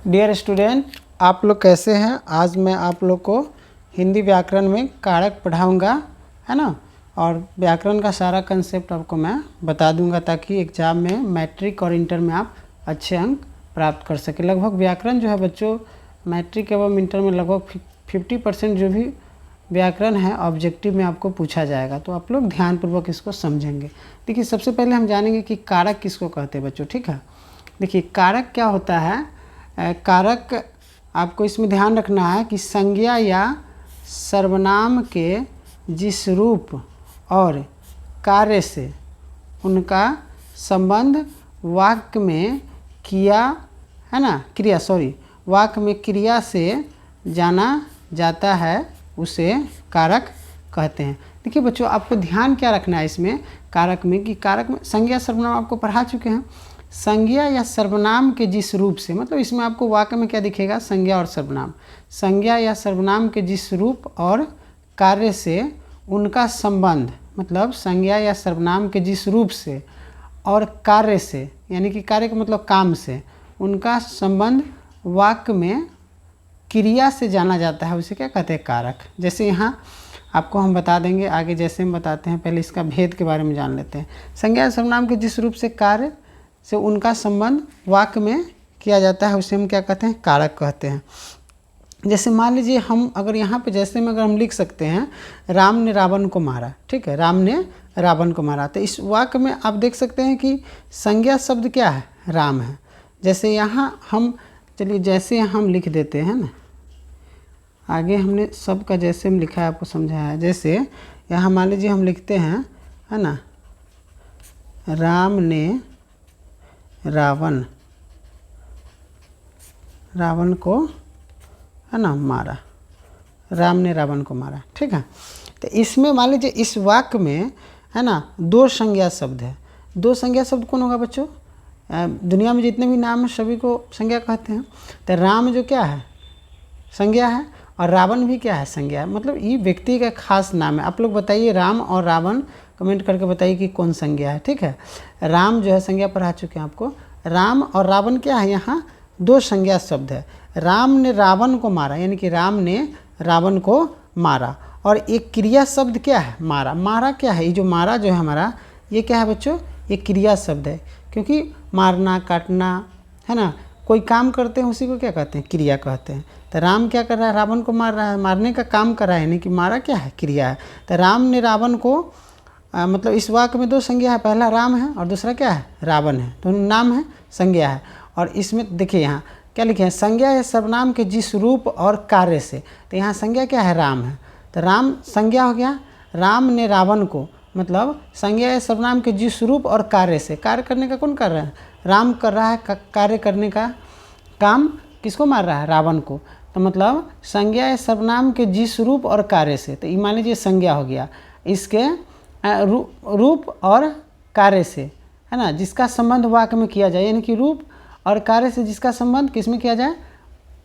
Dear student, आप लोग कैसे हैं। आज मैं आप लोग को हिंदी व्याकरण में कारक पढ़ाऊंगा, है ना। और व्याकरण का सारा कंसेप्ट आपको मैं बता दूंगा ताकि एग्ज़ाम में मैट्रिक और इंटर में आप अच्छे अंक प्राप्त कर सकें। लगभग व्याकरण जो है बच्चों, मैट्रिक एवं इंटर में लगभग 50% जो भी व्याकरण है ऑब्जेक्टिव में आपको पूछा जाएगा, तो आप लोग ध्यानपूर्वक इसको समझेंगे। देखिए, सबसे पहले हम जानेंगे कि कारक किसको कहते हैं बच्चों, ठीक है। देखिए, कारक क्या होता है। कारक आपको इसमें ध्यान रखना है कि संज्ञा या सर्वनाम के जिस रूप और कार्य से उनका संबंध वाक्य में वाक्य में क्रिया से जाना जाता है, उसे कारक कहते हैं। देखिए बच्चों, आपको ध्यान क्या रखना है इसमें कारक में कि कारक में संज्ञा सर्वनाम आपको पढ़ा चुके हैं। संज्ञा या सर्वनाम के जिस रूप से, मतलब इसमें आपको वाक्य में क्या दिखेगा, संज्ञा और सर्वनाम। संज्ञा या सर्वनाम के जिस रूप और कार्य से उनका संबंध, मतलब संज्ञा या सर्वनाम के जिस रूप से और कार्य से, यानी कि कार्य का मतलब काम से, उनका संबंध वाक्य में क्रिया से जाना जाता है, उसे क्या कहते हैं, कारक। जैसे यहाँ आपको हम बता देंगे आगे, जैसे हम बताते हैं पहले इसका भेद के बारे में जान लेते हैं। संज्ञा या सर्वनाम के जिस रूप से कार्य से उनका संबंध वाक्य में किया जाता है, उसे हम क्या कहते हैं, कारक कहते हैं। जैसे मान लीजिए हम अगर यहाँ पे जैसे में अगर हम लिख सकते हैं, राम ने रावण को मारा, ठीक है, राम ने रावण को मारा, तो इस वाक्य में आप देख सकते हैं कि संज्ञा शब्द क्या है, राम है। जैसे यहाँ हम चलिए जैसे हम लिख देते हैं ना, आगे हमने सबका जैसे हम लिखा है आपको समझाया है। जैसे यहाँ मान लीजिए हम लिखते हैं, है ना, राम ने रावण को, है ना, मारा, राम ने रावण को मारा, ठीक है। तो इसमें मान लीजिए इस वाक्य में, है ना, दो संज्ञा शब्द है। दो संज्ञा शब्द कौन होगा बच्चों, दुनिया में जितने भी नाम हैं सभी को संज्ञा कहते हैं। तो राम जो क्या है, संज्ञा है, और रावण भी क्या है, संज्ञा है। मतलब ये व्यक्ति का खास नाम है। आप लोग बताइए राम और रावण, कमेंट करके बताइए कि कौन संज्ञा है, ठीक है। राम जो है संज्ञा पढ़ा चुके हैं आपको। राम और रावण क्या है, यहाँ दो संज्ञा शब्द है। राम ने रावण को मारा, यानी कि राम ने रावण को मारा, और एक क्रिया शब्द क्या है, मारा। मारा क्या है, ये जो मारा जो है हमारा, ये क्या है बच्चों, ये क्रिया शब्द है। क्योंकि मारना, काटना, है ना, कोई काम करते हैं उसी को क्या कहते हैं, क्रिया कहते हैं। तो राम क्या कर रहा है, रावण को मार रहा है, मारने का काम कर रहा है, यानी कि मारा क्या है, क्रिया है। तो राम ने रावण को मतलब इस वाक्य में दो संज्ञा है, पहला राम है और दूसरा क्या है, रावण है। दोनों नाम है, संज्ञा है। और इसमें देखिए यहाँ क्या लिखे हैं, संज्ञा या सर्वनाम के जिस रूप और कार्य से। तो यहाँ संज्ञा क्या है, राम है, तो राम संज्ञा हो गया। राम ने रावण को, मतलब संज्ञा या सर्वनाम के जिस रूप और कार्य से, कार्य करने का कौन कर रहा है, राम कर रहा है, कार्य करने का काम किसको मार रहा है, रावण को। तो मतलब संज्ञा या सर्वनाम के जिस रूप और कार्य से, तो ये मान लीजिए संज्ञा हो गया, इसके रूप और कार्य से, है ना, जिसका संबंध वाक्य में किया जाए, यानी कि रूप और कार्य से जिसका संबंध किस में किया जाए,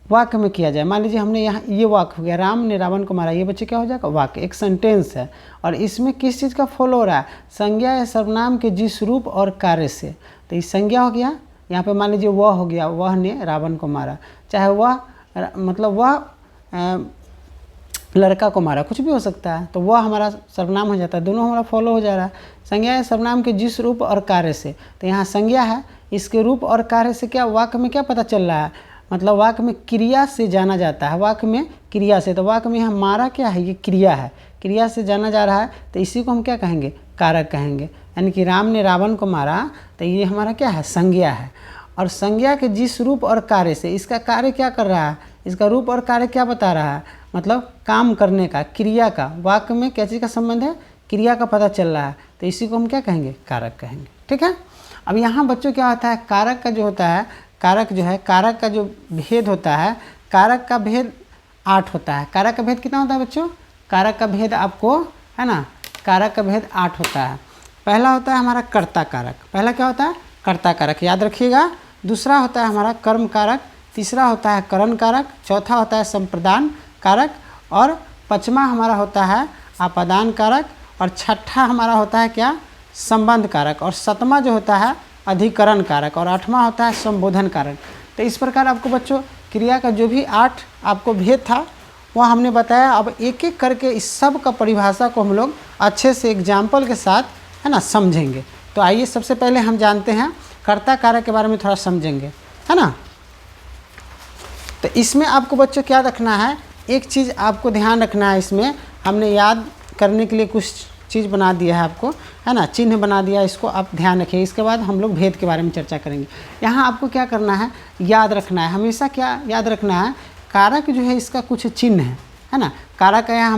वाक्य में किया जाए। मान लीजिए हमने यहाँ ये वाक्य हो गया, राम ने रावण को मारा, ये बच्चे क्या हो जाएगा, वाक्य, एक सेंटेंस है। और इसमें किस चीज़ का फॉलो हो रहा है, संज्ञा या सर्वनाम के जिस रूप और कार्य से। तो ये संज्ञा हो गया, यहाँ पे मान लीजिए वह हो गया, वह ने रावण को मारा, चाहे वह मतलब वह लड़का को मारा, कुछ भी हो सकता है, तो वह हमारा सर्वनाम हो जाता है। दोनों हमारा फॉलो हो जा रहा है, संज्ञा या सर्वनाम के जिस रूप और कार्य से। तो यहाँ संज्ञा है, इसके रूप और कार्य से क्या वाक्य में क्या पता चल रहा है, मतलब वाक्य में क्रिया से जाना जाता है, वाक्य में क्रिया से। तो वाक्य में यहाँ मारा क्या है, ये क्रिया है, क्रिया से जाना जा रहा है, तो इसी को हम क्या कहेंगे, कारक कहेंगे। यानी कि राम ने रावण को मारा, तो ये हमारा क्या है, संज्ञा है। और संज्ञा के जिस रूप और कार्य से, इसका कार्य क्या कर रहा है, इसका रूप और कार्य क्या बता रहा है, मतलब काम करने का, क्रिया का, वाक्य में क्या चीज़ का संबंध है, क्रिया का पता चल रहा है, तो इसी को हम क्या कहेंगे, कारक कहेंगे, ठीक है। अब यहाँ बच्चों क्या होता है, कारक का जो होता है, कारक जो है, कारक का जो भेद होता है, कारक का भेद 8 होता है। कारक का भेद कितना होता है बच्चों, कारक का भेद आपको, है ना, कारक का भेद 8 होता है। पहला होता है हमारा कर्ता कारक, पहला क्या होता है, कर्ता कारक, याद रखिएगा। दूसरा होता है हमारा कर्म कारक, तीसरा होता है करण कारक, चौथा होता है संप्रदान कारक, और पांचवा हमारा होता है आपादान कारक, और छठा हमारा होता है क्या, संबंध कारक, और सातवां जो होता है अधिकरण कारक, और आठवां होता है संबोधन कारक। तो इस प्रकार आपको बच्चों क्रिया का जो भी 8 आपको भेद था वह हमने बताया। अब एक एक करके इस सब का परिभाषा को हम लोग अच्छे से एग्जाम्पल के साथ है ना समझेंगे। तो आइए सबसे पहले हम जानते हैं कर्ता कारक के बारे में थोड़ा समझेंगे, है ना। तो इसमें आपको बच्चों क्या रखना है, एक चीज़ आपको ध्यान रखना है। इसमें हमने याद करने के लिए कुछ चीज़ बना दिया है आपको, है ना, चिन्ह बना दिया, इसको आप ध्यान रखिए। इसके बाद हम लोग भेद के बारे में चर्चा करेंगे। यहाँ आपको क्या करना है, याद रखना है, हमेशा क्या याद रखना है, कारक जो है इसका कुछ चिन्ह है ना। कारक यहाँ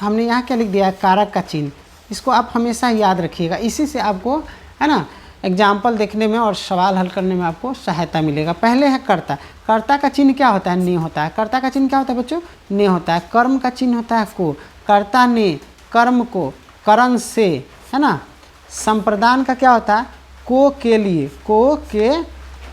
हमने यहाँ क्या लिख दिया है, कारक का चिन्ह, इसको आप हमेशा याद रखिएगा। इसी से आपको है ना एग्जाम्पल देखने में और सवाल हल करने में आपको सहायता मिलेगा। पहले है कर्ता। कर्ता का चिन्ह क्या होता है, ने होता है। कर्ता का चिन्ह क्या होता है बच्चों, ने होता है। कर्म का चिन्ह होता है को। कर्ता ने कर्म को करण से, है ना। संप्रदान का क्या होता है, को के लिए, को के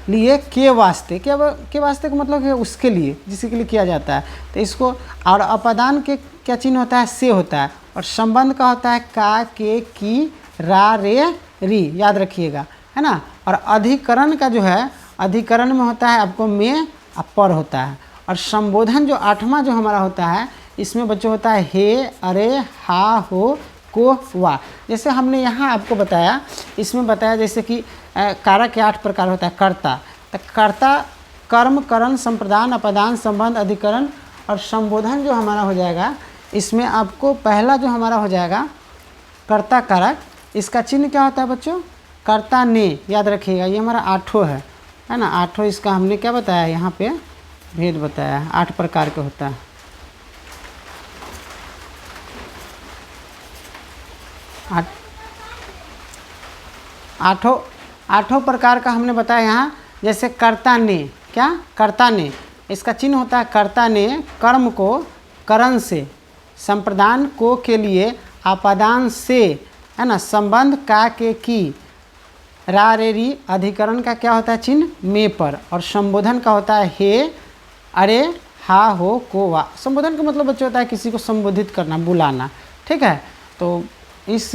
लिए, के वास्ते, के वास्ते का मतलब है उसके लिए, जिसके लिए किया जाता है। तो इसको, और अपादान के क्या चिन्ह होता है, से होता है। और संबंध का होता है का, के, की, रा, रे, री, याद रखिएगा, है ना। और अधिकरण का जो है, अधिकरण में होता है आपको में और पर होता है। और संबोधन जो 8वां जो हमारा होता है, इसमें बच्चों होता है हे, अरे, हा, हो, को, वा। जैसे हमने यहाँ आपको बताया, इसमें बताया जैसे कि कारक के 8 प्रकार होता है। कर्ता, तो कर्ता कर्म, करण, संप्रदान, अपादान, संबंध, अधिकरण और संबोधन जो हमारा हो जाएगा, इसमें आपको पहला जो हमारा हो जाएगा कर्ता कारक, इसका चिन्ह क्या होता है बच्चों, कर्ता ने, याद रखिएगा। ये हमारा 8 है ना, 8 इसका हमने क्या बताया, यहाँ पे भेद बताया है, 8 प्रकार के होता है। 8 प्रकार का हमने बताया यहाँ। जैसे कर्ता ने, क्या, कर्ता ने, इसका चिन्ह होता है कर्ता ने कर्म को करण से, संप्रदान को के लिए, आपादान से, है ना, संबंध का के की, रा, रे, री, अधिकरण का क्या होता है चिन्ह, में पर। और संबोधन का होता है हे, अरे, हा, हो, को, वा। संबोधन का मतलब बच्चे होता है किसी को संबोधित करना, बुलाना, ठीक है। तो इस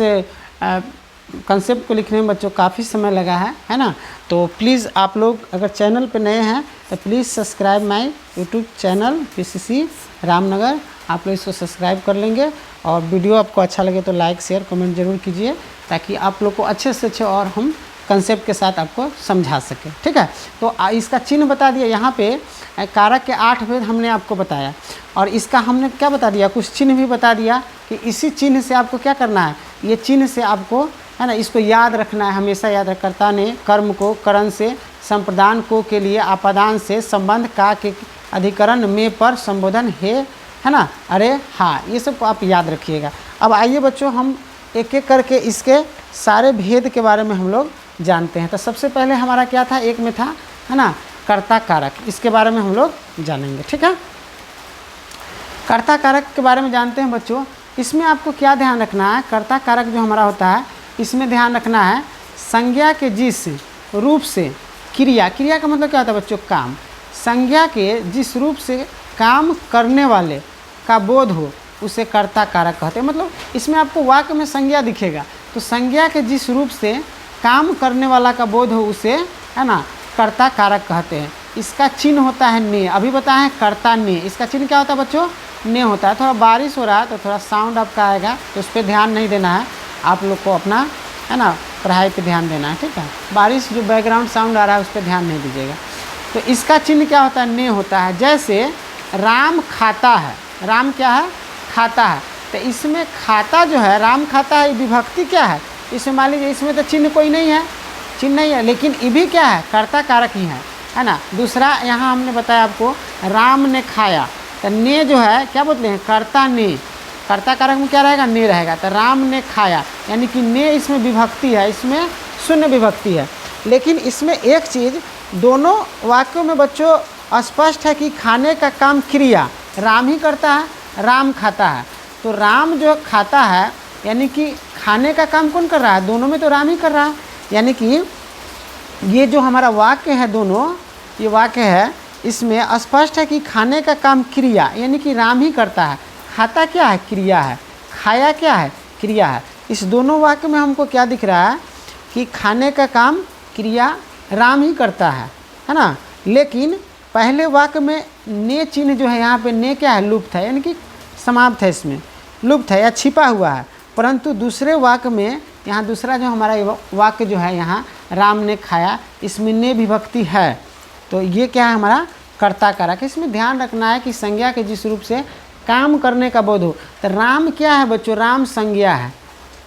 कंसेप्ट को लिखने में बच्चों काफ़ी समय लगा है ना। तो प्लीज़ आप लोग अगर चैनल पे नए हैं तो please subscribe my YouTube channel PCC Ramnagar. आप लोग इसको सब्सक्राइब कर लेंगे, और वीडियो आपको अच्छा लगे तो लाइक, शेयर, कमेंट जरूर कीजिए, ताकि आप लोग को अच्छे से अच्छे और हम कंसेप्ट के साथ आपको समझा सके, ठीक है। तो इसका चिन्ह बता दिया, यहाँ पे कारक के 8 भेद हमने आपको बताया, और इसका हमने क्या बता दिया, कुछ चिन्ह भी बता दिया कि इसी चिन्ह से आपको क्या करना है, ये चिन्ह से आपको, है ना, इसको याद रखना है, हमेशा याद रख। कर्ता ने कर्म को करण से, संप्रदान को के लिए, आपादान से, संबंध का के, अधिकरण में पर, संबोधन हे, है ना, अरे, हाँ, ये सब को आप याद रखिएगा। अब आइए बच्चों हम एक एक करके इसके सारे भेद के बारे में हम लोग जानते हैं। तो सबसे पहले हमारा क्या था, एक में था, है ना, कर्ता कारक, इसके बारे में हम लोग जानेंगे, ठीक है। कर्ता कारक के बारे में जानते हैं बच्चों। इसमें आपको क्या ध्यान रखना है, कर्ता कारक जो हमारा होता है, इसमें ध्यान रखना है संज्ञा के जिस रूप से क्रिया, क्रिया का मतलब क्या होता है बच्चों, काम, संज्ञा के जिस रूप से काम करने वाले का बोध हो उसे कर्ता कारक कहते हैं। मतलब इसमें आपको वाक्य में संज्ञा दिखेगा, तो संज्ञा के जिस रूप से काम करने वाला का बोध हो उसे, है ना, कर्ता कारक कहते हैं। इसका चिन्ह होता है ने, अभी बताएं कर्ता ने, इसका चिन्ह क्या होता है बच्चों, ने होता है। थोड़ा बारिश हो रहा है तो थोड़ा साउंड आपका आएगा, तो उस पर ध्यान नहीं देना है, आप लोग को अपना, है ना, पढ़ाई पे ध्यान देना है, ठीक है। बारिश जो बैकग्राउंड साउंड आ रहा है उस पर ध्यान नहीं दीजिएगा। तो इसका चिन्ह क्या होता है, ने होता है। जैसे राम खाता है, राम क्या है, खाता है, तो इसमें खाता जो है, राम खाता है, विभक्ति क्या है, इसमें मान लीजिए इसमें तो चिन्ह कोई नहीं है, चिन्ह नहीं है, लेकिन ये भी क्या है, कर्ता कारक ही है ना। दूसरा यहाँ हमने बताया आपको, राम ने खाया, तो ने जो है क्या बोलते हैं, कर्ता ने, कर्ता कारक में क्या रहेगा, ने रहेगा। तो राम ने खाया, यानी कि ने इसमें विभक्ति है, इसमें शून्य विभक्ति है। लेकिन इसमें एक चीज़, दोनों वाक्यों में बच्चों स्पष्ट है कि खाने का काम क्रिया राम ही करता है, राम खाता है। तो राम जो खाता है, यानी कि खाने का काम कौन कर रहा है, दोनों में तो राम ही कर रहा है। यानी कि ये जो हमारा वाक्य है, दोनों ये वाक्य है, इसमें स्पष्ट है कि खाने का काम क्रिया, यानी कि राम ही करता है। खाता क्या है, क्रिया है, खाया क्या है, क्रिया है। इस दोनों वाक्य में हमको क्या दिख रहा है कि खाने का काम क्रिया राम ही करता है ना। लेकिन पहले वाक्य में ने चिन्ह जो है यहाँ पे ने क्या है, लुप्त है, यानी कि समाप्त है, इसमें लुप्त है या छिपा हुआ है। परंतु दूसरे वाक्य में यहाँ दूसरा जो हमारा वाक्य जो है यहाँ राम ने खाया, इसमें ने विभक्ति है, तो ये क्या है हमारा कर्ता कारक। इसमें ध्यान रखना है कि संज्ञा के जिस रूप से काम करने का बोध हो, तो राम क्या है बच्चों, राम संज्ञा है,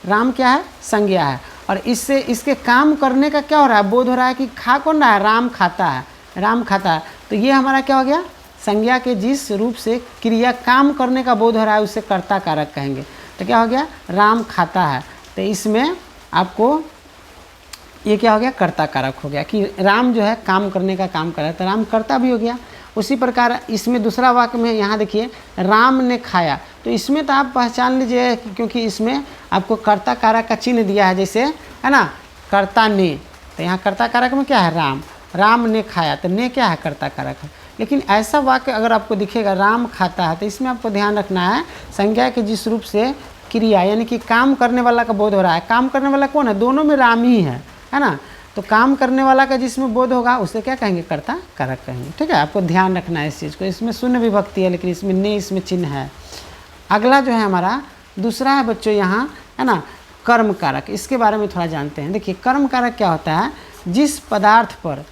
राम क्या है, संज्ञा है, और इससे इसके काम करने का क्या हो रहा है, बोध हो रहा है कि खा कौन रहा है, राम खाता है, राम खाता है। तो ये हमारा क्या हो गया, संज्ञा के जिस रूप से क्रिया काम करने का बोध हो रहा है उसे कर्ता कारक कहेंगे। तो क्या हो गया, राम खाता है, तो इसमें आपको ये क्या हो गया, कर्ता कारक हो गया कि राम जो है काम करने का काम कर रहा है, तो राम कर्ता भी हो गया। उसी प्रकार इसमें दूसरा वाक्य में यहाँ देखिए राम ने खाया, तो इसमें तो आप पहचान लीजिए क्योंकि इसमें आपको कर्ता कारक का चिन्ह दिया है, जैसे है ना कर्ता ने, तो यहाँ कर्ता कारक में क्या है, राम, राम ने खाया, तो ने क्या है, कर्ता कारक है। लेकिन ऐसा वाक्य अगर आपको दिखेगा राम खाता है, तो इसमें आपको ध्यान रखना है संज्ञा के जिस रूप से क्रिया यानी कि काम करने वाला का बोध हो रहा है, काम करने वाला कौन है, दोनों में राम ही है ना, तो काम करने वाला का जिसमें बोध होगा उसे क्या कहेंगे, कर्ता कारक कहेंगे। ठीक है, आपको ध्यान रखना है इस चीज़ को। इसमें शून्य विभक्ति है लेकिन इसमें ने, इसमें चिन्ह है। अगला जो है हमारा दूसरा है बच्चों यहाँ है ना कर्म कारक, इसके बारे में थोड़ा जानते हैं। देखिए कर्म कारक क्या होता है, जिस पदार्थ पर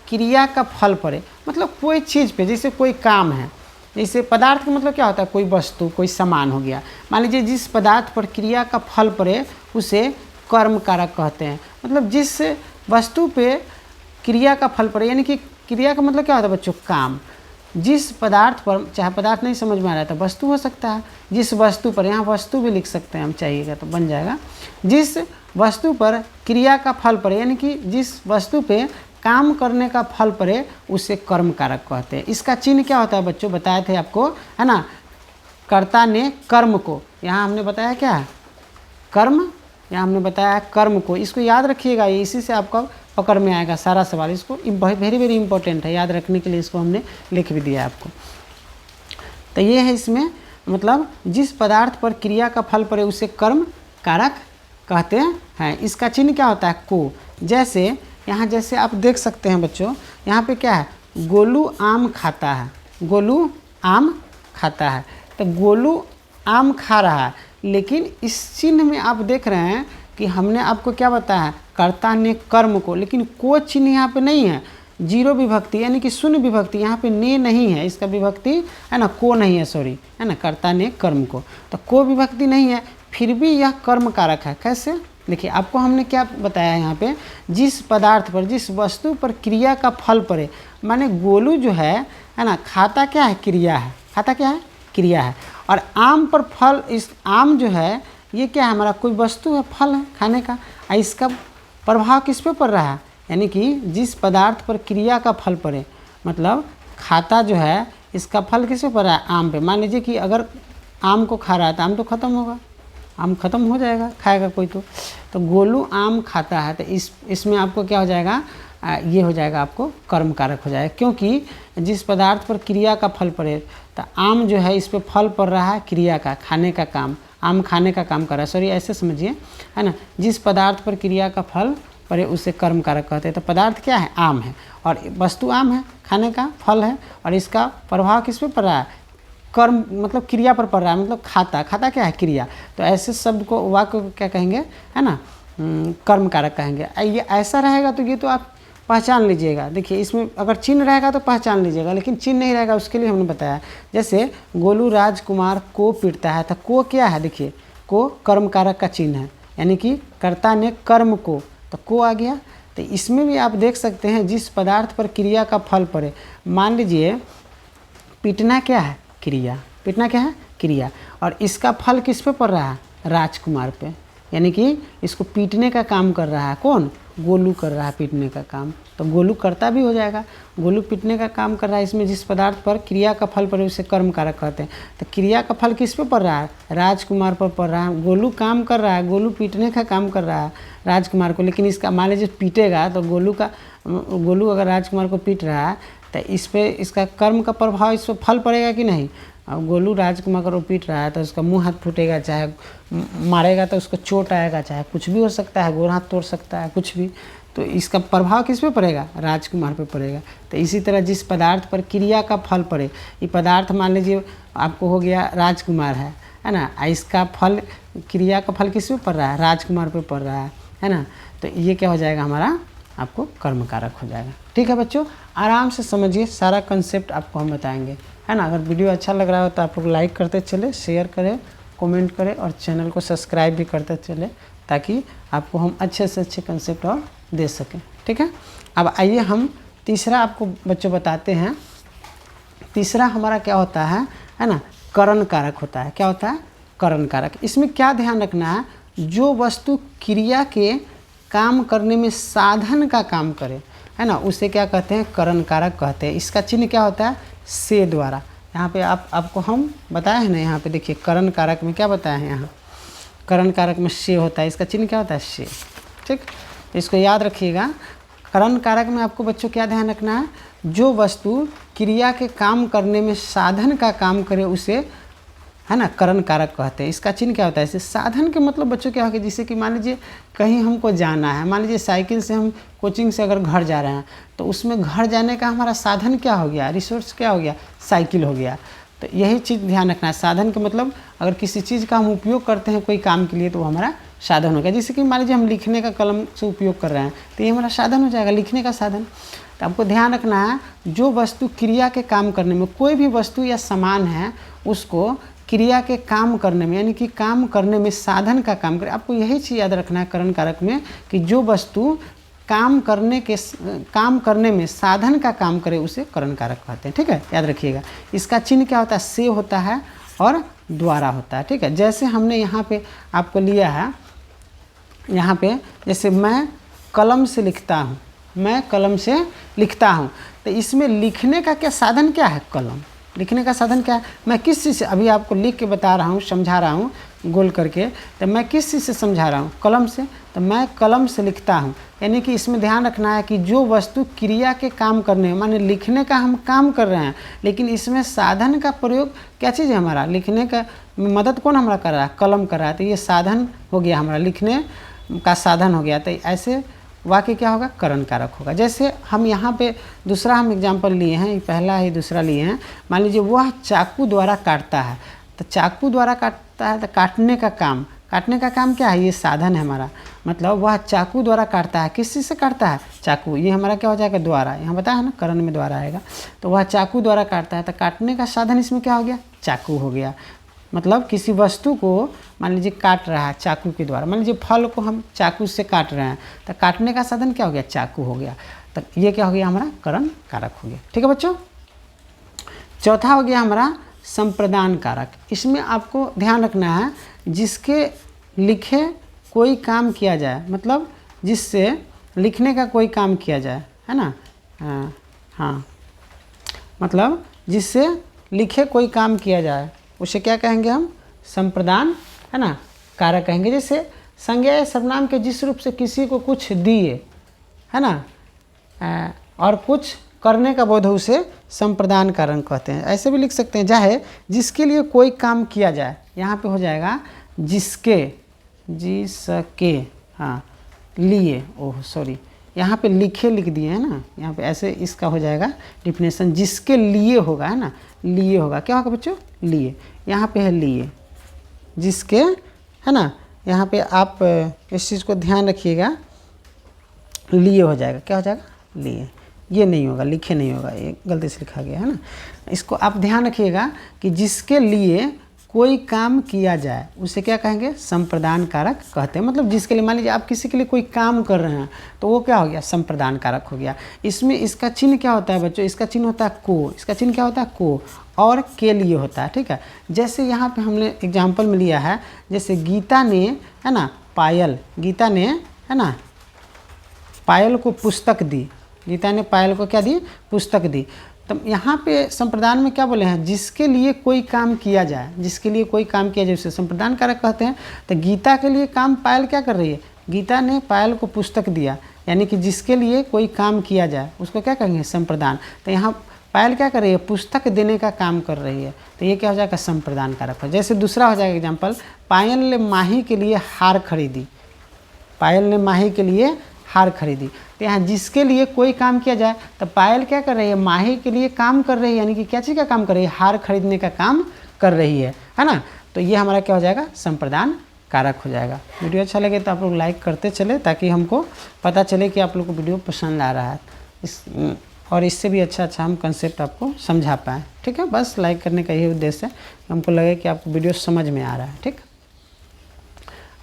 क्रिया का फल पड़े, मतलब कोई चीज़ पे, जैसे कोई काम है, जैसे पदार्थ का मतलब क्या होता है, कोई वस्तु, कोई सामान हो गया, मान लीजिए जिस पदार्थ पर क्रिया का फल पड़े उसे कर्म कारक कहते हैं। मतलब जिस वस्तु पे क्रिया का फल पड़े, यानी कि क्रिया का मतलब क्या होता है बच्चों, काम, जिस पदार्थ पर, चाहे पदार्थ नहीं समझ में आ रहा है तो वस्तु हो सकता है, जिस वस्तु पर, यहाँ वस्तु भी लिख सकते हैं हम चाहिएगा तो बन जाएगा, जिस वस्तु पर क्रिया का फल पड़े, यानी कि जिस वस्तु पे काम करने का फल पड़े उसे कर्म कारक कहते हैं। इसका चिन्ह क्या होता है बच्चों, बताए थे आपको है ना, कर्ता ने कर्म को, यहाँ हमने बताया क्या है, कर्म, यहाँ हमने बताया कर्म को, इसको याद रखिएगा, ये इसी से आपका पकड़ में आएगा सारा सवाल। इसको वेरी वेरी इंपॉर्टेंट है, याद रखने के लिए इसको हमने लिख भी दिया आपको। तो ये है इसमें मतलब जिस पदार्थ पर क्रिया का फल पड़े उसे कर्म कारक कहते हैं। इसका चिन्ह क्या होता है, को। जैसे यहाँ जैसे आप देख सकते हैं बच्चों, यहाँ पे क्या है, गोलू आम खाता है, गोलू आम खाता है, तो गोलू आम खा रहा है, लेकिन इस चिन्ह में आप देख रहे हैं कि हमने आपको क्या बताया, कर्ता ने कर्म को, लेकिन को चिन्ह यहाँ पे नहीं है, जीरो विभक्ति यानी कि शून्य विभक्ति, यहाँ पे ने नहीं है, इसका विभक्ति है ना, को नहीं है, सॉरी है ना, कर्ता ने कर्म को, तो को विभक्ति नहीं है, फिर भी यह कर्म कारक है। कैसे, देखिए आपको हमने क्या बताया यहाँ पे, जिस पदार्थ पर, जिस वस्तु पर क्रिया का फल पड़े, माने गोलू जो है ना, खाता क्या है, क्रिया है, खाता क्या है, क्रिया है, और आम पर फल, इस आम जो है ये क्या है, हमारा कोई वस्तु है, फल है खाने का, और इसका प्रभाव किस पे पड़ रहा है, यानी कि जिस पदार्थ पर क्रिया का फल पड़े, मतलब खाता जो है इसका फल किस पे पड़ रहा है, आम पे। मान लीजिए कि अगर आम को खा रहा है तो आम तो ख़त्म होगा, आम ख़त्म हो जाएगा, खाएगा कोई तो गोलू आम खाता है, तो इसमें आपको क्या हो जाएगा, ये हो जाएगा आपको कर्म कारक हो जाएगा, क्योंकि जिस पदार्थ पर क्रिया का फल पड़े, तो आम जो है इस पर फल पड़ रहा है क्रिया का, खाने का काम, आम खाने का काम कर रहा है, सॉरी ऐसे समझिए है ना, जिस पदार्थ पर क्रिया का फल पड़े उसे कर्म कारक कहते हैं। तो पदार्थ क्या है, आम है, और वस्तु आम है, खाने का फल है, और इसका प्रभाव किस पे पड़ रहा है, कर्म मतलब क्रिया पर पड़ रहा है, मतलब खाता, खाता क्या है, क्रिया, तो ऐसे शब्द को, वाक्य को क्या कहेंगे है ना, कर्म कारक कहेंगे। ये ऐसा रहेगा तो ये तो आप पहचान लीजिएगा। देखिए इसमें अगर चिन्ह रहेगा तो पहचान लीजिएगा, लेकिन चिन्ह नहीं रहेगा उसके लिए हमने बताया, जैसे गोलू राजकुमार को पीटता है, तो को क्या है, देखिए को कर्म कारक का चिन्ह है, यानी कि कर्ता ने कर्म को, तो को आ गया। तो इसमें भी आप देख सकते हैं जिस पदार्थ पर क्रिया का फल पड़े, मान लीजिए पीटना क्या है, क्रिया, पीटना क्या है, क्रिया, और इसका फल किस पे पड़ रहा है, राजकुमार पे, यानी कि इसको पीटने का काम कर रहा है कौन, गोलू कर रहा है पीटने का काम, तो गोलू कर्ता भी हो जाएगा, गोलू पीटने का काम कर रहा है। इसमें जिस पदार्थ पर क्रिया का फल पड़े उसे कर्म कारक कहते हैं। तो क्रिया का फल किस पे पड़ रहा है, राजकुमार पर पड़ रहा है, गोलू काम कर रहा है, गोलू पीटने का काम कर रहा है राजकुमार को, लेकिन इसका मान लीजिए पीटेगा तो गोलू अगर राजकुमार को पीट रहा है तो इस पर इसका कर्म का प्रभाव इस पर फल पड़ेगा कि नहीं। अब गोलू राजकुमार को पीट रहा है तो उसका मुंह हाथ फूटेगा, चाहे मारेगा तो उसको चोट आएगा, चाहे कुछ भी हो सकता है, गोड़ हाथ तोड़ सकता है, कुछ भी। तो इसका प्रभाव किस पे पड़ेगा, राजकुमार पे पड़ेगा। तो इसी तरह जिस पदार्थ पर क्रिया का फल पड़े, ये पदार्थ मान लीजिए आपको हो गया राजकुमार है ना, इसका फल, क्रिया का फल किस पे पड़ रहा है, राजकुमार पे पड़ रहा है ना। तो ये क्या हो जाएगा हमारा, आपको कर्म कारक हो जाएगा। ठीक है बच्चों, आराम से समझिए, सारा कंसेप्ट आपको हम बताएंगे, है ना। अगर वीडियो अच्छा लग रहा हो तो आप लोग लाइक करते चले, शेयर करें, कमेंट करें और चैनल को सब्सक्राइब भी करते चले, ताकि आपको हम अच्छे से अच्छे कंसेप्ट और दे सकें। ठीक है, अब आइए हम तीसरा आपको बच्चों बताते हैं। तीसरा हमारा क्या होता है ना, करण कारक होता है। क्या होता है, करण कारक। इसमें क्या ध्यान रखना है, जो वस्तु क्रिया के काम करने में साधन का काम करे, है ना, उसे क्या कहते हैं, करण कारक कहते हैं। इसका चिन्ह क्या होता है, से द्वारा। यहाँ पे आपको हम बताए हैं ना, यहाँ पे देखिए करण कारक में क्या बताया है, यहाँ करण कारक में से होता है, इसका चिन्ह क्या होता है, से। ठीक, इसको याद रखिएगा। करण कारक में आपको बच्चों क्या ध्यान रखना है, जो वस्तु क्रिया के काम करने में साधन का काम करे उसे, है ना, करण कारक कहते हैं। इसका चिन्ह क्या होता है, इसे साधन के मतलब बच्चों क्या होगा, जैसे कि मान लीजिए कहीं हमको जाना है, मान लीजिए साइकिल से हम कोचिंग से अगर घर जा रहे हैं, तो उसमें घर जाने का हमारा साधन क्या हो गया, रिसोर्स क्या हो गया, साइकिल हो गया। तो यही चीज़ ध्यान रखना है, साधन के मतलब अगर किसी चीज़ का हम उपयोग करते हैं कोई काम के लिए, तो वो हमारा साधन हो गया। जैसे कि मान लीजिए हम लिखने का कलम से उपयोग कर रहे हैं, तो ये हमारा साधन हो जाएगा, लिखने का साधन। तो आपको ध्यान रखना है, जो वस्तु क्रिया के काम करने में, कोई भी वस्तु या सामान है उसको क्रिया के काम करने में, यानी कि काम करने में साधन का काम करे, आपको यही चीज़ याद रखना है करण कारक में, कि जो वस्तु काम करने में साधन का काम करे उसे करण कारक कहते हैं। ठीक है, याद रखिएगा। इसका चिन्ह क्या होता है, से होता है और द्वारा होता है। ठीक है, जैसे हमने यहाँ पे आपको लिया है, यहाँ पे जैसे मैं कलम से लिखता हूँ, मैं कलम से लिखता हूँ, तो इसमें लिखने का क्या साधन क्या है, कलम। लिखने का साधन क्या है, मैं किस चीज़ से, अभी आपको लिख के बता रहा हूँ, समझा रहा हूँ गोल करके, तो मैं किस चीज़ से समझा रहा हूँ, कलम से। तो मैं कलम से लिखता हूँ, यानी कि इसमें ध्यान रखना है कि जो वस्तु क्रिया के काम करने, माने लिखने का हम काम कर रहे हैं, लेकिन इसमें साधन का प्रयोग क्या चीज़ है, हमारा लिखने का मदद कौन हमारा कर रहा है, कलम कर रहा है। तो ये साधन हो गया हमारा, लिखने का साधन हो गया। तो ऐसे वाक्य क्या होगा, करण कारक होगा। जैसे हम यहाँ पे दूसरा हम एग्जाम्पल लिए हैं, पहला ही दूसरा लिए हैं। मान लीजिए वह चाकू द्वारा काटता है, तो चाकू द्वारा काटता है, तो काटने का काम क्या है, ये साधन है हमारा। मतलब वह चाकू द्वारा काटता है, किस चीज़ से काटता है, चाकू। ये हमारा क्या हो जाएगा, द्वारा। यहाँ बताया है ना, करण में द्वारा आएगा। तो वह चाकू द्वारा काटता है, तो काटने का साधन इसमें क्या हो गया, चाकू हो गया। मतलब किसी वस्तु को मान लीजिए काट रहा है चाकू के द्वारा, मान लीजिए फल को हम चाकू से काट रहे हैं, तो काटने का साधन क्या हो गया, चाकू हो गया। तो ये क्या हो गया, हमारा करण कारक हो गया। ठीक है बच्चों, चौथा हो गया हमारा संप्रदान कारक। इसमें आपको ध्यान रखना है, जिसके लिखे कोई काम किया जाए, मतलब जिससे लिखने का कोई काम किया जाए, है ना, हाँ, मतलब जिससे लिखे कोई काम किया जाए, उसे क्या कहेंगे हम, संप्रदान, है ना, कारक कहेंगे। जैसे संज्ञा या सर्वनाम के जिस रूप से किसी को कुछ दिए, है ना, और कुछ करने का बोध, उसे संप्रदान कारक कहते हैं। ऐसे भी लिख सकते हैं, चाहे जिसके लिए कोई काम किया जाए, यहाँ पे हो जाएगा जिसके, हाँ, लिए, ओह सॉरी, यहाँ पे लिखे लिख दिए है ना, यहाँ पे ऐसे इसका हो जाएगा डिफिनेशन, जिसके लिए होगा, है ना, लिए होगा, क्या होगा बच्चों, लिए। यहाँ पे है लिए, जिसके, है ना, यहाँ पे आप इस चीज़ को ध्यान रखिएगा, लिए हो जाएगा, क्या हो जाएगा, लिए। ये नहीं होगा, लिखे नहीं होगा, ये गलती से लिखा गया है ना। इसको आप ध्यान रखिएगा कि जिसके लिए कोई काम किया जाए, उसे क्या कहेंगे, संप्रदान कारक कहते हैं। मतलब जिसके लिए, मान लीजिए आप किसी के लिए कोई काम कर रहे हैं, तो वो क्या हो गया, संप्रदान कारक हो गया। इसमें इसका चिन्ह क्या होता है बच्चों, इसका चिन्ह होता है को। इसका चिन्ह क्या होता है, को, और के लिए होता है। ठीक है, जैसे यहाँ पे हमने एग्जाम्पल में लिया है, जैसे गीता ने, है ना, पायल, गीता ने, है ना, पायल को पुस्तक दी, गीता ने पायल को क्या दी, पुस्तक दी। तो यहाँ पे संप्रदान में क्या बोले हैं, जिसके लिए कोई काम किया जाए, जिसके लिए कोई काम किया जाए उसे संप्रदान कारक कहते हैं। तो गीता के लिए काम पायल क्या कर रही है, गीता ने पायल को पुस्तक दिया, यानी कि जिसके लिए कोई काम किया जाए उसको क्या कहेंगे, संप्रदान। तो यहाँ पायल क्या कर रही है, पुस्तक देने का काम कर रही है, तो ये क्या हो जाएगा, संप्रदान कारक है। जैसे दूसरा हो जाएगा एग्जाम्पल, पायल ने माही के लिए हार खरीदी, पायल ने माही के लिए हार खरीदी। तो यहाँ जिसके लिए कोई काम किया जाए तो पायल क्या कर रही है, माही के लिए काम कर रही है, यानी कि क्या चीज़ का काम कर रही है, हार खरीदने का काम कर रही है ना। तो ये हमारा क्या हो जाएगा, संप्रदान कारक हो जाएगा। वीडियो अच्छा लगे तो आप लोग लाइक करते चले, ताकि हमको पता चले कि आप लोग को वीडियो पसंद आ रहा है, और इससे भी अच्छा हम कंसेप्ट आपको समझा पाएँ। ठीक है, बस लाइक करने का यही उद्देश्य है, हमको लगे कि आपको वीडियो समझ में आ रहा है। ठीक,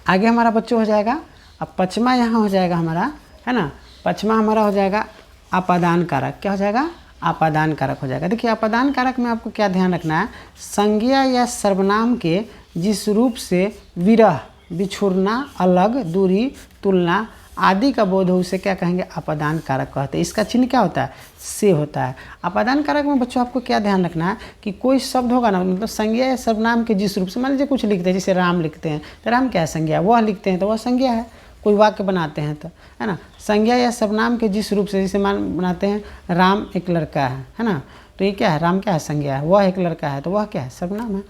आगे हमारा बच्चों हो जाएगा, अब पचमा यहाँ हो जाएगा हमारा, है ना। पचमा हमारा हो जाएगा आपादान कारक। क्या हो जाएगा, आपादान कारक हो जाएगा। देखिए आपादान कारक में आपको क्या ध्यान रखना है, संज्ञा या सर्वनाम के जिस रूप से विरह, बिछुड़ना, अलग, दूरी, तुलना आदि का बोध हो उसे क्या कहेंगे, आपादान कारक कहते हैं। इसका चिन्ह क्या होता है, से होता है। आपादान कारक में बच्चों आपको क्या ध्यान रखना है कि कोई शब्द होगा ना, मतलब संज्ञा या सर्वनाम के जिस रूप से, मान लीजिए कुछ लिखते हैं, जैसे राम लिखते हैं तो राम क्या है, संज्ञा। वह लिखते हैं तो वह संज्ञा है, कोई वाक्य बनाते हैं तो, है ना। संज्ञा या सर्वनाम के जिस रूप से, जैसे मान बनाते हैं राम एक लड़का है ना, तो ये क्या है, राम क्या है, संज्ञा है। वह एक लड़का है तो वह क्या है, सर्वनाम है।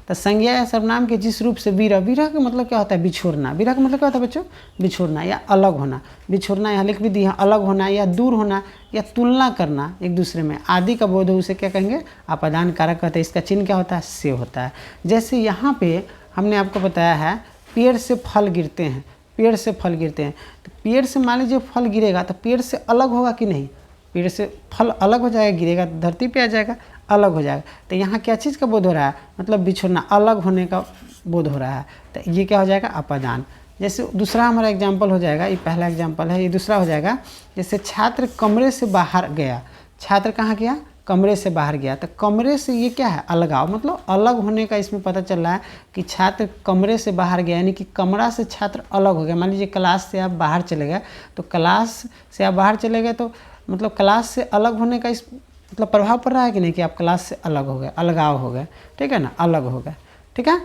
तो संज्ञा या सर्वनाम के जिस रूप से विरह, विरह का मतलब क्या होता है, बिछोड़ना। विरह का मतलब क्या होता है बच्चों, बिछोड़ना या अलग होना। बिछोड़ना यहाँ लिख भी दिया, अलग होना या दूर होना या तुलना करना एक दूसरे में आदि का बोध हो उसे क्या कहेंगे, आपादान कारक कहते हैं। इसका चिन्ह क्या होता है, से होता है। जैसे यहाँ पे हमने आपको बताया है पेड़ से फल गिरते हैं, पेड़ से फल गिरते हैं, तो पेड़ से मान लीजिए फल गिरेगा तो पेड़ से अलग होगा कि नहीं, पेड़ से फल अलग हो जाएगा, गिरेगा तो धरती पे आ जाएगा, अलग हो जाएगा। तो यहाँ क्या चीज़ का बोध हो रहा है, मतलब बिछोड़ना, अलग होने का बोध हो रहा है। तो ये क्या हो जाएगा, आपादान। जैसे दूसरा हमारा एग्जाम्पल हो जाएगा, ये पहला एग्जाम्पल है, ये दूसरा हो जाएगा। जैसे छात्र कमरे से बाहर गया, छात्र कहाँ गया, कमरे से बाहर गया। तो कमरे से ये क्या है, अलगाव, मतलब अलग होने का इसमें पता चल रहा है कि छात्र कमरे से बाहर गया, यानी कि कमरा से छात्र अलग हो गया। मान लीजिए क्लास से आप बाहर चले गए, तो क्लास से आप बाहर चले गए तो मतलब क्लास से अलग होने का इस मतलब प्रभाव पड़ रहा है कि नहीं, कि आप क्लास से अलग हो गए, अलगाव हो गए, ठीक है ना, अलग हो गए। ठीक है,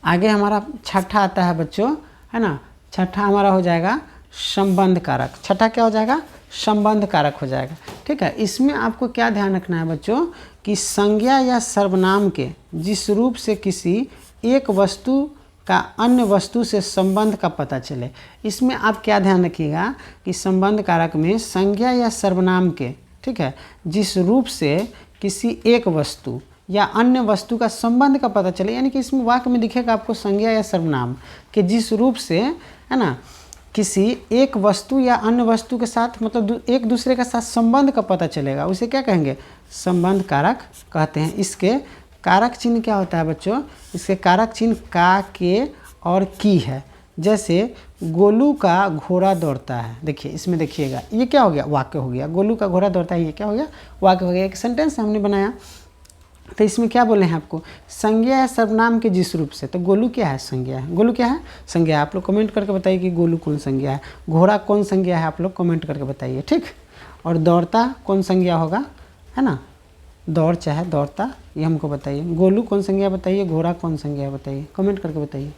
आगे हमारा छठा आता है बच्चों, है ना। छठा हमारा हो जाएगा संबंध कारक। छठा क्या हो जाएगा, संबंध कारक हो जाएगा। ठीक है, इसमें आपको क्या ध्यान रखना है बच्चों कि संज्ञा या सर्वनाम के जिस रूप से किसी एक वस्तु का अन्य वस्तु से संबंध का पता चले। इसमें आप क्या ध्यान रखिएगा कि संबंध कारक में संज्ञा या सर्वनाम के, ठीक है, जिस रूप से किसी एक वस्तु या अन्य वस्तु का संबंध का पता चले, यानी कि इसमें वाक्य में दिखेगा आपको संज्ञा या सर्वनाम के जिस रूप से, है ना, किसी एक वस्तु या अन्य वस्तु के साथ मतलब एक दूसरे के साथ संबंध का पता चलेगा, उसे क्या कहेंगे, संबंध कारक कहते हैं। इसके कारक चिन्ह क्या होता है बच्चों, इसके कारक चिन्ह का, के और की है। जैसे गोलू का घोड़ा दौड़ता है, देखिए इसमें देखिएगा ये क्या हो गया, वाक्य हो गया। गोलू का घोड़ा दौड़ता है, ये क्या हो गया, वाक्य हो गया। एक सेंटेंस हमने बनाया, तो इसमें क्या बोले हैं आपको, संज्ञा है सर्वनाम के जिस रूप से। तो गोलू क्या है, संज्ञा है। गोलू क्या है, संज्ञा है। आप लोग कमेंट करके बताइए कि गोलू कौन संज्ञा है, घोड़ा कौन संज्ञा है, आप लोग कमेंट करके बताइए। ठीक, और दौड़ता कौन संज्ञा होगा, है ना, दौड़ चाहे दौड़ता, ये हमको बताइए। गोलू कौन संज्ञा बताइए, घोड़ा कौन संज्ञा बताइए, कमेंट करके बताइए।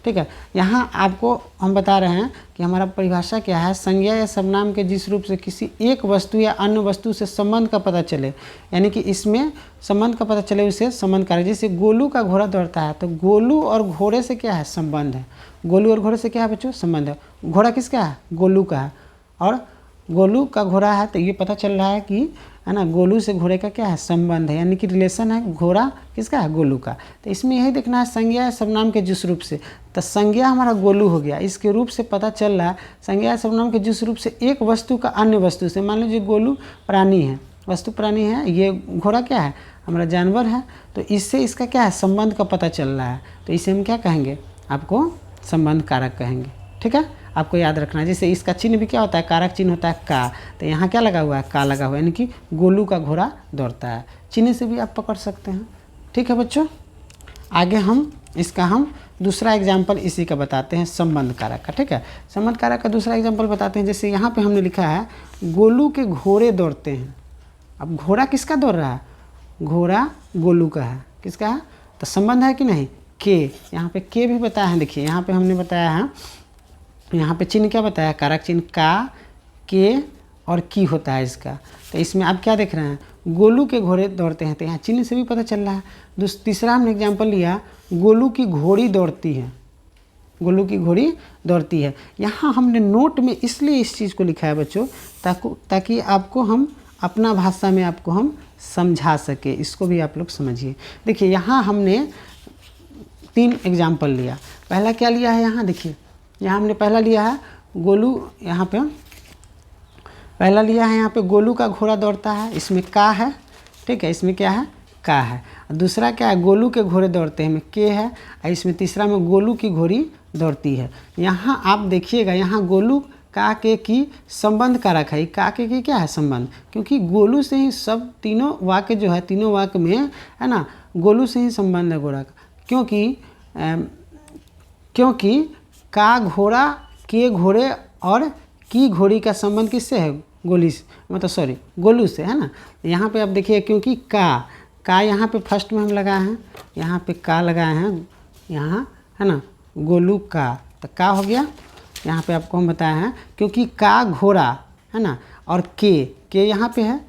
ठीक है, यहाँ आपको हम बता रहे हैं कि हमारा परिभाषा क्या है, संज्ञा या सर्वनाम के जिस रूप से किसी एक वस्तु या अन्य वस्तु से संबंध का पता चले, यानी कि इसमें संबंध का पता चले उसे संबंध कारक। जैसे गोलू का घोड़ा दौड़ता है, तो गोलू और घोड़े से क्या है, संबंध है। गोलू और घोड़े से क्या है बच्चों, संबंध है। घोड़ा किसका है, गोलू का है, और गोलू का घोड़ा है, तो ये पता चल रहा है कि, है ना, गोलू से घोड़े का क्या है, संबंध है, यानी कि रिलेशन है। घोड़ा किसका है, गोलू का। तो इसमें यही देखना है संज्ञा या सर्वनाम के जिस रूप से। तो संज्ञा हमारा गोलू हो गया, इसके रूप से पता चल रहा है संज्ञा या सर्वनाम के जिस रूप से एक वस्तु का अन्य वस्तु से। मान लीजिए गोलू प्राणी है, वस्तु प्राणी है, ये घोड़ा क्या है, हमारा जानवर है, तो इससे इसका क्या है, संबंध का पता चल रहा है। तो इसे हम क्या कहेंगे, आपको संबंध कारक कहेंगे। ठीक है, आपको याद रखना है। जैसे इसका चिन्ह भी क्या होता है, कारक चिन्ह होता है का, तो यहाँ क्या लगा हुआ है, का लगा हुआ है, यानी कि गोलू का घोड़ा दौड़ता है। चिन्ह से भी आप पकड़ सकते हैं। ठीक है बच्चों, आगे हम दूसरा एग्जाम्पल इसी का बताते हैं, संबंध कारक का। ठीक है, संबंध कारक का दूसरा एग्जाम्पल बताते हैं। जैसे यहाँ पे हमने लिखा है गोलू के घोड़े दौड़ते हैं। अब घोड़ा किसका दौड़ रहा है, घोड़ा गोलू का है, किसका है, तो संबंध है कि नहीं, के। यहाँ पे के भी बताया है, देखिए यहाँ पे हमने बताया है, यहाँ पे चिन्ह क्या बताया, कारक चिन्ह का, के और की होता है इसका। तो इसमें आप क्या देख रहे हैं, गोलू के घोड़े दौड़ते हैं, तो यहाँ चिन्ह से भी पता चल रहा है। तीसरा हमने एग्जाम्पल लिया, गोलू की घोड़ी दौड़ती है, गोलू की घोड़ी दौड़ती है। यहाँ हमने नोट में इसलिए इस चीज़ को लिखा है बच्चों, ताकि आपको हम अपना भाषा में आपको हम समझा सके, इसको भी आप लोग समझिए। देखिए यहाँ हमने 3 एग्जाम्पल लिया। पहला क्या लिया है, यहाँ देखिए, यहाँ हमने पहला लिया है गोलू, यहाँ पे पहला लिया है, यहाँ पे गोलू का घोड़ा दौड़ता है, इसमें का है, ठीक है, इसमें क्या है, का है। दूसरा क्या है, गोलू के घोड़े दौड़ते हैं, में के है, और इसमें तीसरा में गोलू की घोड़ी दौड़ती है। यहाँ आप देखिएगा, यहाँ गोलू का के की संबंध कारक है, का के की क्या है, संबंध, क्योंकि गोलू से ही सब तीनों वाक्य जो है, तीनों वाक्य में है ना, गोलू से ही संबंध है घोड़ा का, क्योंकि का घोड़ा, के घोड़े और की घोड़ी का संबंध किससे है, गोली से, मतलब सॉरी गोलू से, है ना। यहाँ पे आप देखिए, क्योंकि का यहाँ पे फर्स्ट में हम लगाए हैं, यहाँ पे का लगाए हैं, यहाँ है ना, गोलू का, तो का हो गया। यहाँ पे आपको हम बताए हैं, क्योंकि का घोड़ा है ना, और के यहाँ पे है,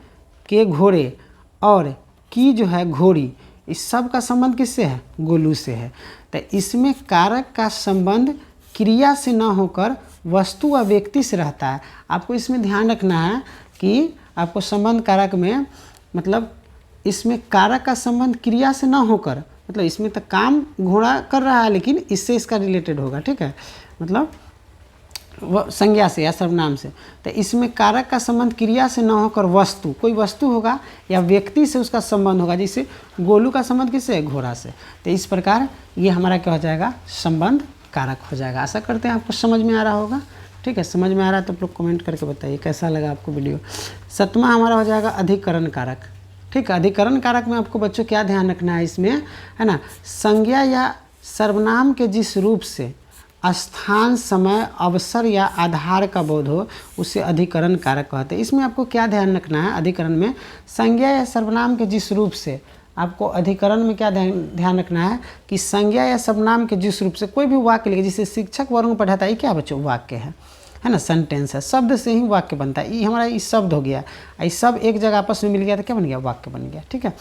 के घोड़े और की जो है घोड़ी, इस सब का संबंध किससे है, गोलू से है। तो इसमें कारक का संबंध क्रिया से न होकर वस्तु व व्यक्ति से रहता है। आपको इसमें ध्यान रखना है कि आपको संबंध कारक में, मतलब इसमें कारक का संबंध क्रिया से ना होकर, मतलब इसमें तो काम घोड़ा कर रहा है लेकिन इससे इसका रिलेटेड होगा, ठीक है, मतलब वह संज्ञा से या सर्वनाम से। तो इसमें कारक का संबंध क्रिया से ना होकर वस्तु, कोई वस्तु होगा या व्यक्ति से उसका संबंध होगा, जैसे गोलू का संबंध किससे है, घोड़ा से। तो इस प्रकार ये हमारा क्या हो जाएगा, संबंध कारक हो जाएगा। आशा करते हैं आपको समझ में आ रहा होगा, ठीक है। समझ में आ रहा है तो आप लोग कमेंट करके बताइए कैसा लगा आपको वीडियो। 7वां हमारा हो जाएगा अधिकरण कारक, ठीक है। अधिकरण कारक में आपको बच्चों क्या ध्यान रखना है इसमें, है ना, संज्ञा या सर्वनाम के जिस रूप से स्थान, समय, अवसर या आधार का बोध हो उसे अधिकरण कारक कहते हैं। इसमें आपको क्या ध्यान रखना है, अधिकरण में संज्ञा या सर्वनाम के जिस रूप से, आपको अधिकरण में क्या ध्यान रखना है कि संज्ञा या सर्वनाम के जिस रूप से कोई भी वाक्य लिखे, जिसे शिक्षक वर्ग में पढ़ाता है, ये क्या बच्चों, वाक्य है ना, सेंटेंस है, शब्द से ही वाक्य बनता है। ये हमारा इस शब्द हो गया, ये सब एक जगह आपस में मिल गया तो क्या बन गया, वाक्य बन गया, ठीक है।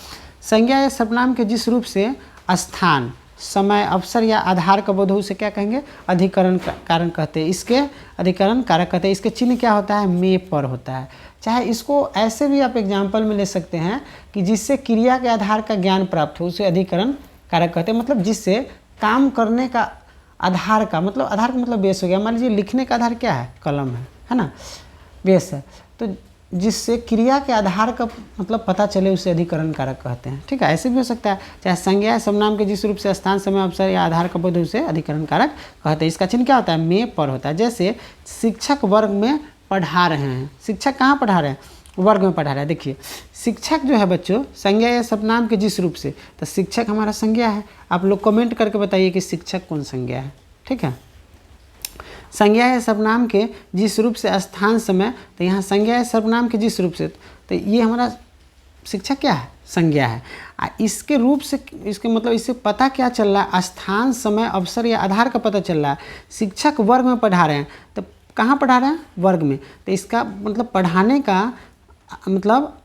संज्ञा या सर्वनाम के जिस रूप से स्थान, समय, अवसर या आधार का बोध हो उसे क्या कहेंगे, अधिकरण कारक कहते हैं। इसके अधिकरण कारक कहते हैं। इसके चिन्ह क्या होता है, में पर होता है। चाहे इसको ऐसे भी आप एग्जाम्पल में ले सकते हैं कि जिससे क्रिया के आधार का ज्ञान प्राप्त हो उसे अधिकरण कारक कहते हैं। मतलब जिससे काम करने का आधार का, मतलब आधार का मतलब बेस हो गया। मान लीजिए लिखने का आधार क्या है, कलम है ना, बेस है। तो जिससे क्रिया के आधार का मतलब पता चले उसे अधिकरण कारक कहते हैं, ठीक है। ऐसे भी हो सकता है, चाहे संज्ञा या सर्वनाम के जिस रूप से स्थान, समय, अवसर या आधार का बोध उसे अधिकरण कारक कहते हैं। इसका चिन्ह क्या होता है, में पर होता है। जैसे शिक्षक वर्ग में पढ़ा रहे हैं, शिक्षक कहाँ पढ़ा रहे हैं, वर्ग में पढ़ा रहे हैं। देखिए शिक्षक जो है बच्चों संज्ञा या सर्वनाम के जिस रूप से, तो शिक्षक हमारा संज्ञा है। आप लोग कमेंट करके बताइए कि शिक्षक कौन संज्ञा है, ठीक है। संज्ञा या सर्वनाम के जिस रूप से स्थान, समय, तो यहाँ संज्ञा या सर्वनाम के जिस रूप से, तो ये हमारा शिक्षक क्या है, संज्ञा है। इसके रूप से, इसके मतलब इससे पता क्या चल रहा है, स्थान, समय, अवसर या आधार का पता चल रहा है। शिक्षक वर्ग में पढ़ा रहे हैं, तो कहाँ पढ़ा रहे हैं, वर्ग में। तो इसका मतलब पढ़ाने का मतलब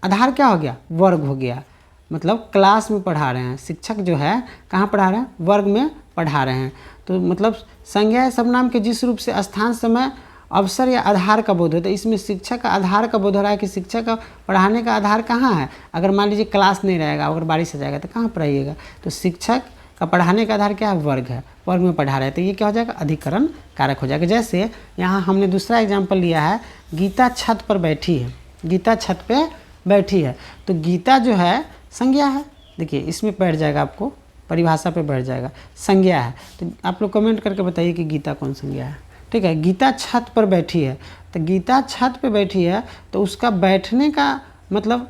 आधार क्या हो गया, वर्ग हो गया। मतलब क्लास में पढ़ा रहे हैं, शिक्षक जो है कहाँ पढ़ा रहे हैं, वर्ग में पढ़ा रहे हैं। तो मतलब संज्ञा या सर्वनाम के जिस रूप से स्थान, समय, अवसर या आधार का बोध होता है। इसमें शिक्षक का आधार का बोध हो रहा है कि शिक्षक का पढ़ाने का आधार कहाँ है। अगर मान लीजिए क्लास नहीं रहेगा, अगर बारिश आ जाएगा तो कहाँ पढ़ाइएगा, तो शिक्षक का पढ़ाने का आधार क्या है, वर्ग है, वर्ग में पढ़ा रहे हैं। तो ये क्या हो जाएगा, अधिकरण कारक हो जाएगा। जैसे यहाँ हमने दूसरा एग्जाम्पल लिया है, गीता छत पर बैठी है, गीता छत पे बैठी है। तो गीता जो है संज्ञा है, देखिए इसमें बैठ जाएगा, आपको परिभाषा पे बैठ जाएगा, संज्ञा है। तो आप लोग कमेंट करके बताइए कि गीता कौन संज्ञा है, ठीक है। गीता छत पर बैठी है, तो गीता छत पे बैठी है, तो उसका बैठने का मतलब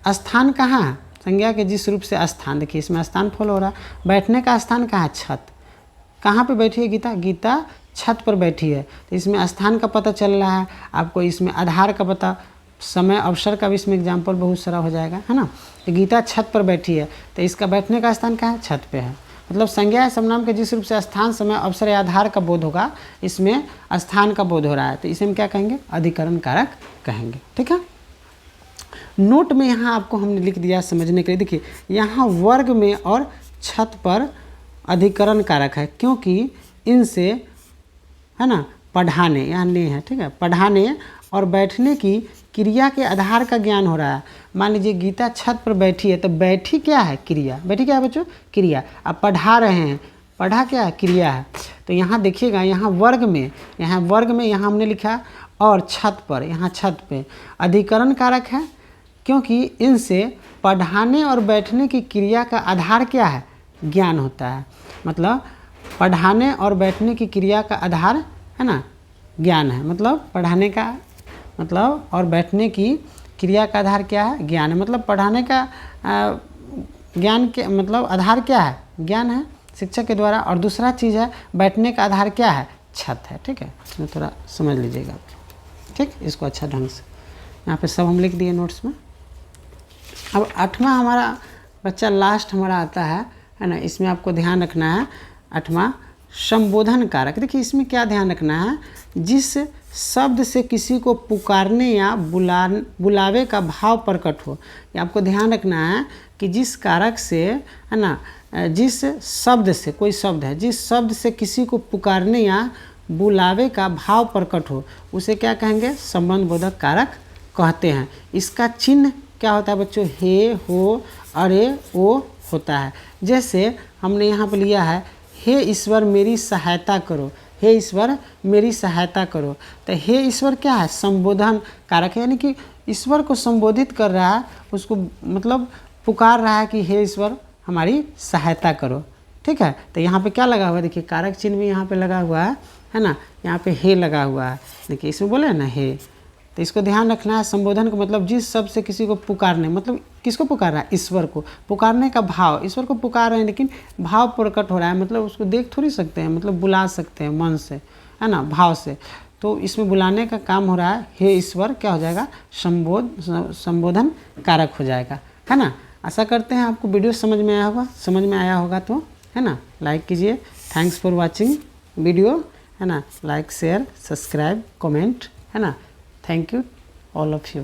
स्थान कहाँ है, संज्ञा के जिस रूप से स्थान, देखिए इसमें स्थान फॉलो हो रहा है। बैठने का स्थान कहाँ है, छत। कहाँ पे बैठी है गीता, गीता छत पर बैठी है। तो इसमें स्थान का पता चल रहा है आपको, इसमें आधार का पता, समय, अवसर का भी इसमें एग्जाम्पल बहुत सारा हो जाएगा, है ना। तो गीता छत पर बैठी है, तो इसका बैठने का स्थान कहाँ है, छत पे है। मतलब संज्ञा या सर्वनाम के जिस रूप से स्थान, समय, अवसर या आधार का बोध होगा, इसमें स्थान का बोध हो रहा है, तो इसे हम क्या कहेंगे, अधिकरण कारक कहेंगे, ठीक है। नोट में यहाँ आपको हमने लिख दिया समझने के लिए। देखिए यहाँ वर्ग में और छत पर अधिकरण कारक है, क्योंकि इनसे, है ना, पढ़ाने, यहाँ ने है, ठीक है, पढ़ाने और बैठने की क्रिया के आधार का ज्ञान हो रहा है। मान लीजिए गीता छत पर बैठी है, तो बैठी क्या है? क्रिया। बैठी क्या है बच्चों? क्रिया। अब पढ़ा रहे हैं, पढ़ा क्या है? क्रिया है। तो यहाँ देखिएगा, यहाँ वर्ग में, यहाँ हमने लिखा और छत पर, यहाँ छत पे अधिकरण कारक है, क्योंकि इनसे पढ़ाने और बैठने की क्रिया का आधार क्या है? ज्ञान होता है। मतलब पढ़ाने और बैठने की क्रिया का आधार, है ना, ज्ञान है। मतलब पढ़ाने का मतलब और बैठने की क्रिया का आधार क्या है? ज्ञान है। मतलब पढ़ाने का ज्ञान के मतलब आधार क्या है? ज्ञान है शिक्षक के द्वारा। और दूसरा चीज़ है, बैठने का आधार क्या है? छत है। ठीक है, इसमें थोड़ा समझ लीजिएगा, ठीक, इसको अच्छा ढंग से। यहाँ पे सब हम लिख दिए नोट्स में। अब 8वां हमारा बच्चा लास्ट हमारा आता है ना, इसमें आपको ध्यान रखना है 8वां संबोधन कारक। देखिए इसमें क्या ध्यान रखना है, जिस शब्द से किसी को पुकारने या बुलावे का भाव प्रकट हो। ये आपको ध्यान रखना है कि जिस कारक से, है ना, जिस शब्द से, कोई शब्द है, जिस शब्द से किसी को पुकारने या बुलावे का भाव प्रकट हो, उसे क्या कहेंगे? संबंध बोधक कारक कहते हैं। इसका चिन्ह क्या होता है बच्चों? हे, हो, अरे, ओ होता है। जैसे हमने यहाँ पर लिया है, हे ईश्वर मेरी सहायता करो, हे ईश्वर मेरी सहायता करो। तो हे ईश्वर क्या है? संबोधन कारक है, यानी कि ईश्वर को संबोधित कर रहा है, उसको मतलब पुकार रहा है कि हे ईश्वर हमारी सहायता करो। ठीक है, तो यहाँ पे क्या लगा हुआ है? देखिए कारक चिन्ह भी यहाँ पे लगा हुआ है ना, यहाँ पे हे लगा हुआ है। देखिए इसमें बोले है ना हे, तो इसको ध्यान रखना है। संबोधन का मतलब जिस शब्द से किसी को पुकारने, मतलब किसको पुकार रहा है? ईश्वर को। पुकारने का भाव, ईश्वर को पुकार रहे हैं लेकिन भाव प्रकट हो रहा है, मतलब उसको देख थोड़ी सकते हैं, मतलब बुला सकते हैं मन से, है ना, भाव से। तो इसमें बुलाने का काम हो रहा है, हे ईश्वर क्या हो जाएगा? संबोधन कारक हो जाएगा, है ना। आशा करते हैं आपको वीडियो समझ में आया होगा, तो है ना, लाइक कीजिए। थैंक्स फॉर वॉचिंग वीडियो, है ना। लाइक, शेयर, सब्सक्राइब, कमेंट, है ना। Thank you all of you.